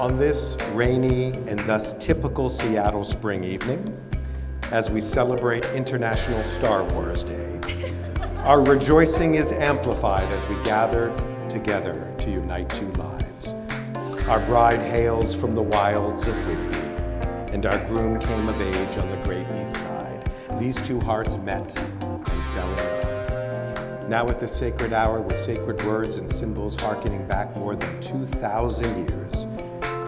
On this rainy and thus typical Seattle spring evening, as we celebrate International Star Wars Day, our rejoicing is amplified as we gather together to unite two lives. Our bride hails from the wilds of Whitby, and our groom came of age on the great east side. These two hearts met and fell in love. Now at this sacred hour, with sacred words and symbols hearkening back more than 2,000 years,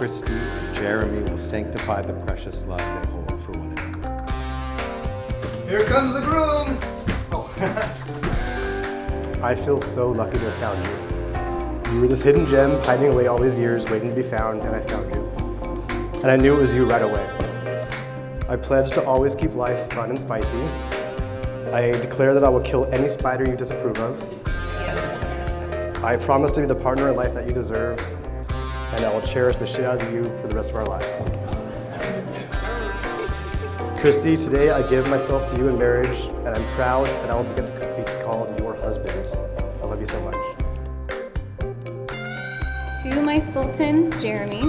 Kristi and Jeremy will sanctify the precious love they hold for one another. Here comes the groom! Oh. I feel so lucky to have found you. You were this hidden gem hiding away all these years, waiting to be found, and I found you. And I knew it was you right away. I pledge to always keep life fun and spicy. I declare that I will kill any spider you disapprove of. I promise to be the partner in life that you deserve, and I will cherish the shit out of you for the rest of our lives. Kristi, today I give myself to you in marriage, and I'm proud that I will get to be called your husband. I love you so much. To my Sultan, Jeremy,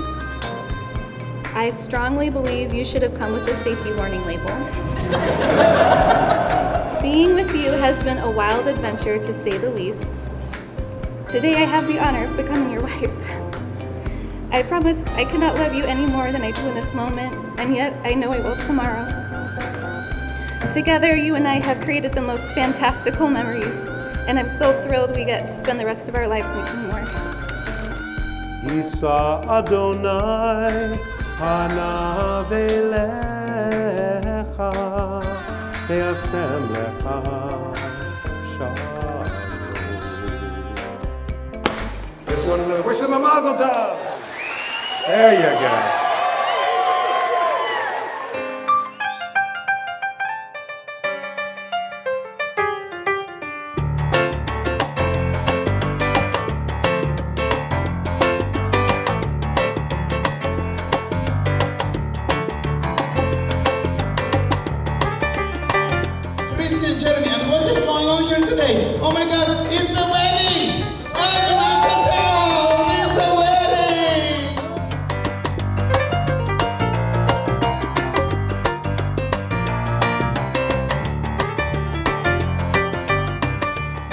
I strongly believe you should have come with a safety warning label. Being with you has been a wild adventure, to say the least. Today I have the honor of becoming your wife. I promise I cannot love you any more than I do in this moment, and yet I know I will tomorrow. Together, you and I have created the most fantastical memories, and I'm so thrilled we get to spend the rest of our lives making more. Isa Adonai Hana Velecha Ve'asem Lecha Shalom. Just want to wish them a mazel tov. There you go. Kristi and Jeremy, and what is going on here today? Oh my God, it's a wedding! It's a wedding!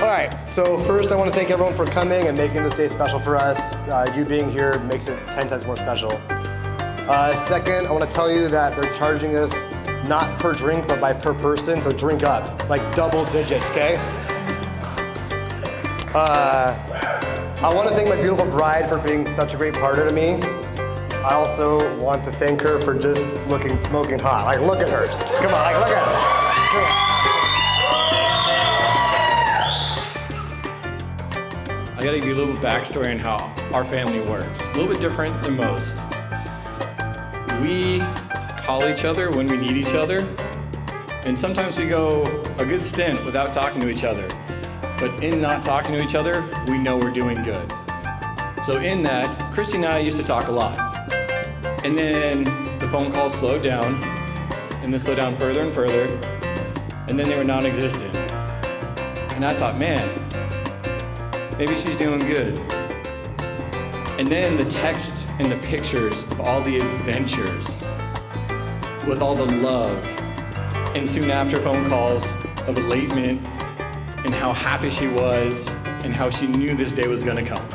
All right, so first I want to thank everyone for coming and making this day special for us. You being here makes it 10 times more special. Second, I want to tell you that they're charging us not per drink, but by per person, so drink up, like double digits, okay? I want to thank my beautiful bride for being such a great partner to me. I also want to thank her for just looking smoking hot. Like, look at her. Come on, like, look at her. I gotta give you a little backstory on how our family works. A little bit different than most. We call each other when we need each other, and sometimes we go a good stint without talking to each other. But in not talking to each other, we know we're doing good. So in that, Kristi and I used to talk a lot. And then the phone calls slowed down, and they slowed down further and further, and then they were non-existent. And I thought, man, maybe she's doing good. And then the text and the pictures of all the adventures with all the love, and soon after phone calls of elatement and how happy she was and how she knew this day was gonna come.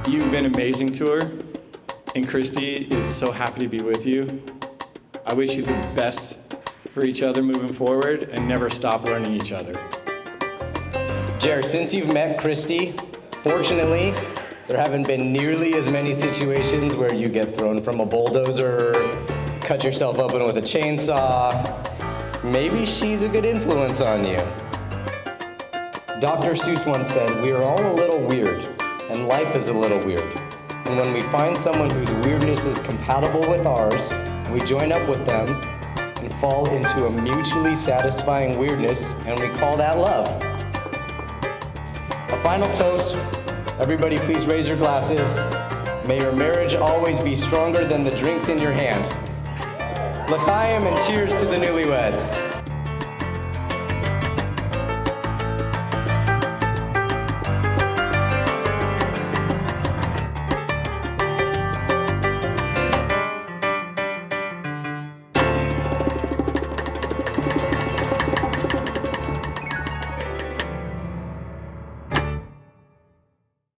You've been amazing to her, and Kristi is so happy to be with you. I wish you the best for each other moving forward, and never stop learning each other. Jer, since you've met Kristi, fortunately, there haven't been nearly as many situations where you get thrown from a bulldozer, cut yourself open with a chainsaw. Maybe she's a good influence on you. Dr. Seuss once said, "We are all a little weird, and life is a little weird. And when we find someone whose weirdness is compatible with ours, we join up with them and fall into a mutually satisfying weirdness, and we call that love." A final toast. Everybody please raise your glasses. May your marriage always be stronger than the drinks in your hand. L'chaim and cheers to the newlyweds.